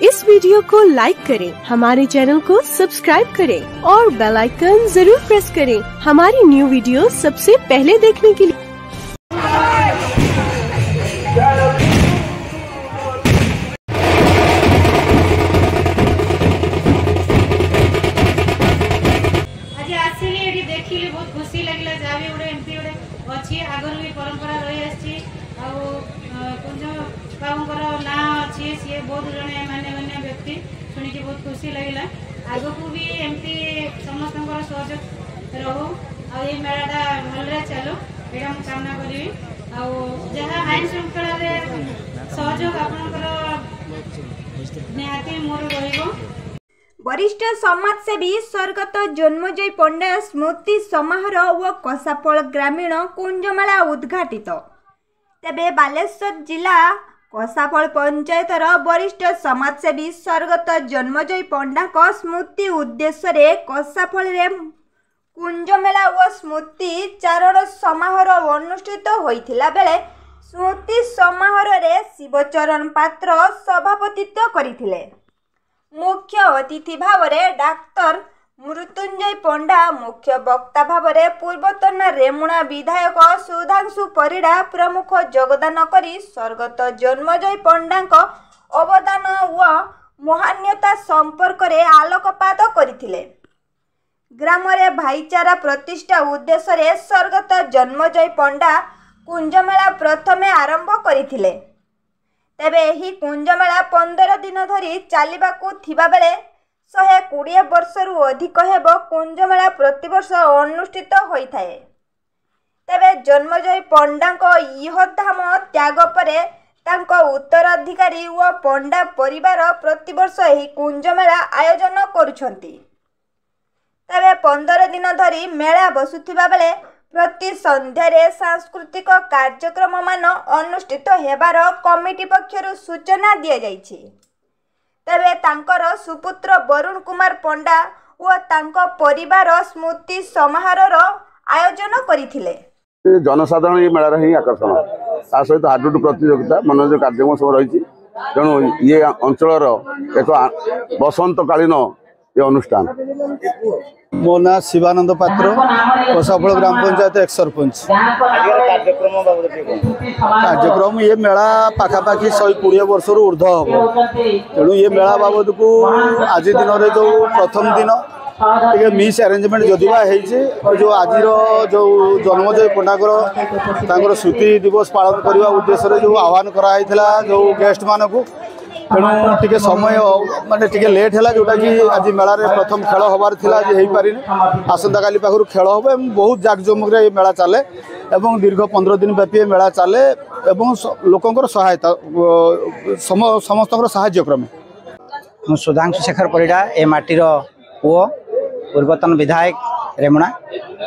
इस वीडियो को लाइक करें, हमारे चैनल को सब्सक्राइब करें और बेल आइकन जरूर प्रेस करें हमारी न्यू वीडियो सबसे पहले देखने के लिए। देखिली बहुत खुशी लगे जहाँ भी गोटे एमती गोटे अच्छी आगुरी भी परंपरा रही आसी कुंज बाबूर ना अच्छी सी बहुत जड़े मान्य व्यक्ति शुणी बहुत खुशी लगे आग को भी एमती समस्त सहयोग रहू आ मेलाटा भलरे चलू यहाँ मुझे कामना करी जहाँ आईन श्रृंखला सहयोग आपणकर निहाती मोर रहिबो। वरिष्ठ समाजसेवी स्वर्गत जन्मजय पंडा स्मृति समारोह व कसाफल ग्रामीण कुंजमेला उद्घाटित। तेबे बालेश्वर जिला कसाफल पंचायतर वरिष्ठ समाजसेवी स्वर्गत जन्मजय पंडा स्मृति उद्देश्य कसाफल कुंजमेला व स्मृति चारण समारोह अनुष्ठित होइथिला बेले स्मृति समारोह शिवचरण पात्र सभापतित्व करथिले। मुख्य अतिथि भाव डाक्तर मृत्युंजय पंडा, मुख्य वक्ता भाव पूर्वतन रेमुणा विधायक सुधांशु परिड़ा प्रमुख योगदान करी स्वर्गत जन्मजय पंडा अवदान व महान्यता संपर्क में आलोकपात करथिले। ग्राम में भाईचारा प्रतिष्ठा उद्देश्य स्वर्गत जन्मजय पंडा कुंजमेला प्रथमे आरंभ करथिले। तेबे ही कुंजमेला 15 दिन धरी चलवाकू थिबा बेले 120 वर्षरु अधिक हेब कुंजमेला प्रतिवर्ष अनुष्ठित होइथाए। तेबे जन्मजय पंडा इहधाम त्याग परे तांको उत्तराधिकारी व पंडा परिवार प्रतिवर्ष ही कुंजमेला आयोजन करुछंती। तेबे 15 दिन धरी मेला बसुथिबा बेले प्रति संध्यारे सांस्कृतिक कार्यक्रम मान अनुष्ठित हेबार कमिटी पक्षर सूचना दिया जाइछि। तेबे तांकर सुपुत्र वरुण कुमार पंडा व तांको परिवार स्मृति समारोह आयोजन करिथिले। जनसाधारण ये मेलार ही आकर्षण ता सहित हाडुडु प्रतियोगिता मनोरंजन कार्यक्रम सब रही तेणु ये अंचल एक बसंतकालीन ये अनुष्ठान। मो ना शिवानंद पात्र, कसाफल ग्राम पंचायत एक सरपंच। कार्यक्रम ये मेला पाखापाखि 120 वर्ष ऊर्ध हम तेणु ये मेला बाबद को आज दिन में जो प्रथम दिन मिस अरेंजमेंट जदिवा जो आज जो जन्मजय पंडा स्मृति दिवस पालन करने उद्देश्य जो आह्वान कराई जो गेस्ट मानक तेणु टे समय माने टे लेट है जोटा कि आज मेला रे प्रथम खेल हबार थिला आज हेई पारिनी आसंता काली पाखरु खेल होबो एवं बहुत जाकजमक रे मेला चले एवं दीर्घ 15 दिन व्यापी मेला चले एवं लोकंकर सहायता समस्तकर साहाय्य क्रमे। सुधांशु शेखर परिड़ा ए माटीर पुओ पूर्वतन विधायक रेमुणा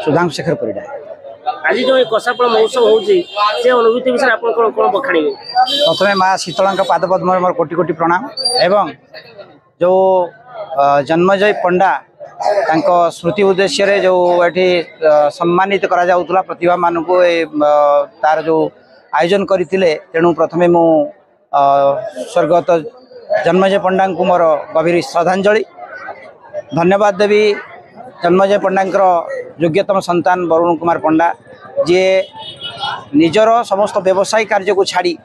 सुधांशु शेखर परिड़ा। आज जो कसाफल महोत्सव होउची से अनुभूति विषय आप कोन बखाणीबे? प्रथमे माँ शीतलांक पादपद्म मोर कोटि कोटि प्रणाम एवं जो जन्मजय पंडा तांको स्मृति उद्देश्य जो एठी सम्मानित करा जाउतला प्रतिभा मानक तार जो आयोजन करथिले तेणु प्रथमे मु स्वर्गत जन्मजय पंडा को मोर गभीर श्रद्धांजलि धन्यवाद देवी। जन्मजय पंडा योग्यतम संतान वरुण कुमार पंडा जी निजर समस्त व्यवसायी कार्य को छाड़ी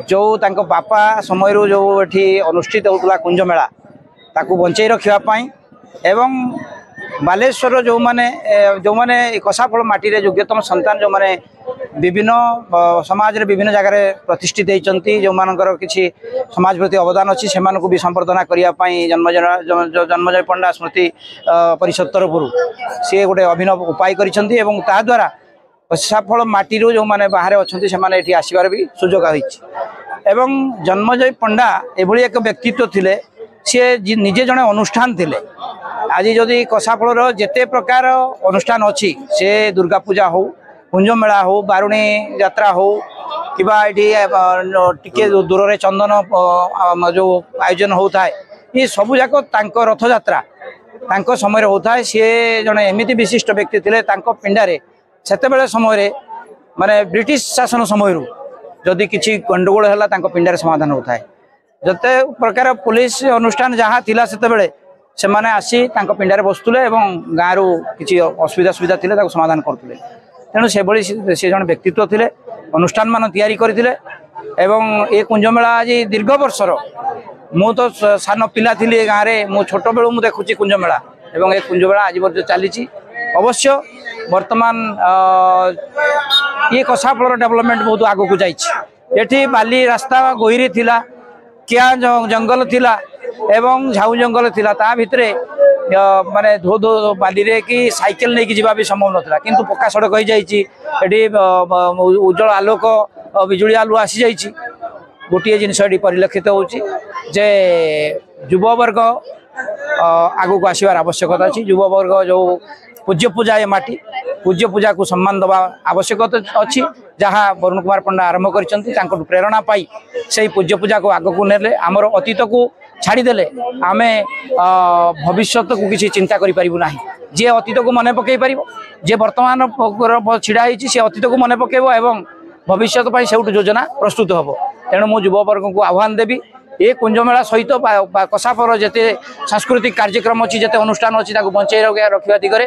जो तांको बापा समय जो ये अनुष्ठित होता कुंज मेला ताकू बंचाई रखापी एवं बालेश्वर जो माने कसाफल माटी रे योग्यतम संतान जो माने विभिन्न समाज रे विभिन्न जगह प्रतिष्ठित होती जो मानकर किसी समाज प्रति अवदान अच्छी से भी संवर्धना करने जन्मजय पंडा स्मृति परिषद तरफ सी गोटे अभिनव उपाय करा कसाफल माटी जो माने बाहर अच्छा से आसबार भी सुजोग होती। जन्मजय पंडा एभली एक व्यक्तित्व थिले सी निजे जड़े अनुष्ठान थिले। आज जदि कसाफल जेते प्रकार अनुष्ठान अच्छी से दुर्गा पूजा हो कुंज मेला हो बारुणी यात्रा हो कि टे दूर रे चंदन जो आयोजन होता है ये सबू जाक रथ यात्रा समय होता है। सी जड़े एमती विशिष्ट व्यक्ति थे पिंडारे से समय माने ब्रिटिश शासन समय जदि किसी गंडगोल है पिंडारे समाधान होता है। जते प्रकार पुलिस अनुष्ठान जहाँ थिला सेते बेले से माने आसी तांको पिंडारे बसुले एवं गाँव किसी असुविधा सुविधा थिले ताको समाधान करतुले तेणु से भली से जन व्यक्तित्व थिले अनुष्ठान मान तैयारी करथिले एवं ए कुंजमेला आज दीर्घ वर्षर मु तो सान पिला थिली गाँव में मु छोट बेलू मु देखुची कुंजमेला एवं ए कुंजमेला आज पर्यंत चली अवश्य वर्तमान ये कसाफल डेवलपमेंट बहुत आगो को जाइए बाली रास्ता गोईरी थिला क्या जंगल थिला एवं झाऊ जंगल थिला ता भितरे माने धो धो बाली रे कि साइकेल नहीं कि जीवा भी संभव नथिला किंतु पक्का सड़क हो जाइए उज्जवल आलोक बिजुली आलु आसी जाइए गोटे जिनस परिलक्षित होची जे युववर्ग आगू को आसबार आवश्यकता अच्छी युववर्ग जो पूज्य पूजा ये माटी पूज्य पूजा को सम्मान दवा आवश्यकता अच्छी जहाँ वरुण कुमार पंडा आरंभ कर प्रेरणा पाई से पूज्य पूजा को आग को नेले आमर अतीत को छाड़देले आम भविष्य को किसी चिंता करूँ जी अतीत को मन पकई पार जे बर्तमान छिड़ा से अतीत को मन पकेब एवं भविष्य से योजना प्रस्तुत हम तेणु मु युववर्ग को आह्वान देवी ये कुंजमेला सहित कसापर जिते सांस्कृतिक कार्यक्रम अच्छी जिते अनुष्ठान अच्छी बंचाई रखा दिगरे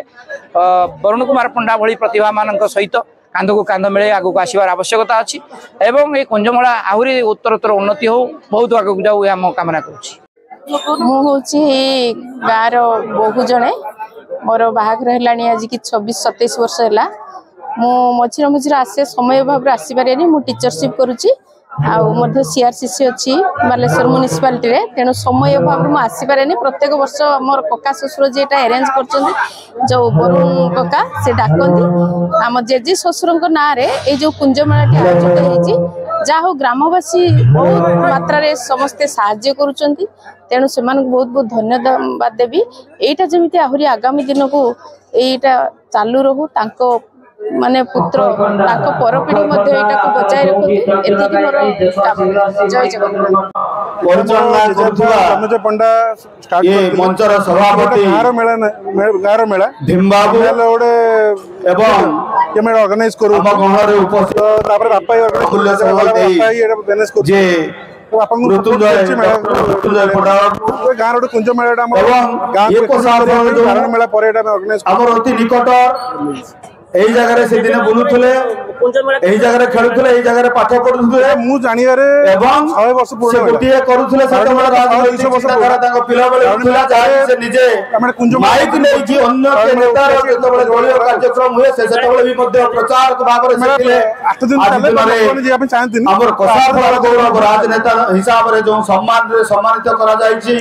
वरुण कुमार पंडा भली प्रतिभा मान सहित कांध को कांध मिले आगू को आसबार आवश्यकता अच्छी एवं ये कुंजमेला आहरी उत्तरोत्तर उन्नति हो बहुत आग को जाऊ आम कामना मुझे गाँव बहु जड़े मोर बाहाघर है आज की 26-27 वर्ष है मु मझिरे मझिरे आसे समय भाव आसपारे मु टीचरशिप करुच्ची आउ सीआरसीसी अच्छी बालेश्वर म्युनिसिपालिटी रे तेणु समय भाव में आसपारे प्रत्येक वर्ष मोर कका ससुर जी अरेंज कर जो वरुण कका से डाकती आम जेजे ससुर ना ये जो कुंजमेला आयोजित होती जहा हो ग्रामवासी बहुत मात्रा रे समस्ते साहाय्य करुचंती तेणु से बहुत बहुत धन्यवाद देवी एटा जमी आहरी आगामी दिन को एटा चालू रहू तांको माने पुत्र ताको परपीढ़ी मध्य एटा को बचाई रखती एतिकी मोर जय जगन्नाथ परिचालना करथुवा जन्मजय पंडा स्टार्ट ये मंचर सभापति गारो मेला धिमबाबू ओडे एवं के मेला ऑर्गेनाइज करू हम गहरे उपस्थित तापर बापा ऑर्गेनाइज करू जे मृत्युंजय पड़ा गाँव कुंज मेला मेला पर आमर अति निकट यही जगह से दिन बुलुले यही जगह खेलुले यही जगह पाठ पढ़ुले मु जानिबारे एवं 100 वर्ष पूर्ण गोटिए करूले सेतबेला राजनीति चिंताधारा ताको पिला बेले उठला जाय से निजे माइक नै कि अन्य के नेता सेतबेला दलीय कार्यक्रम हुए से सेतबेला भी मध्य प्रचार भाव रे सेतिले 8 दिन पहले जे आपण चाहती हमर कसाफल गौरव राजनेता हिसाब रे जो सम्मान रे सम्मानित करा जायछि।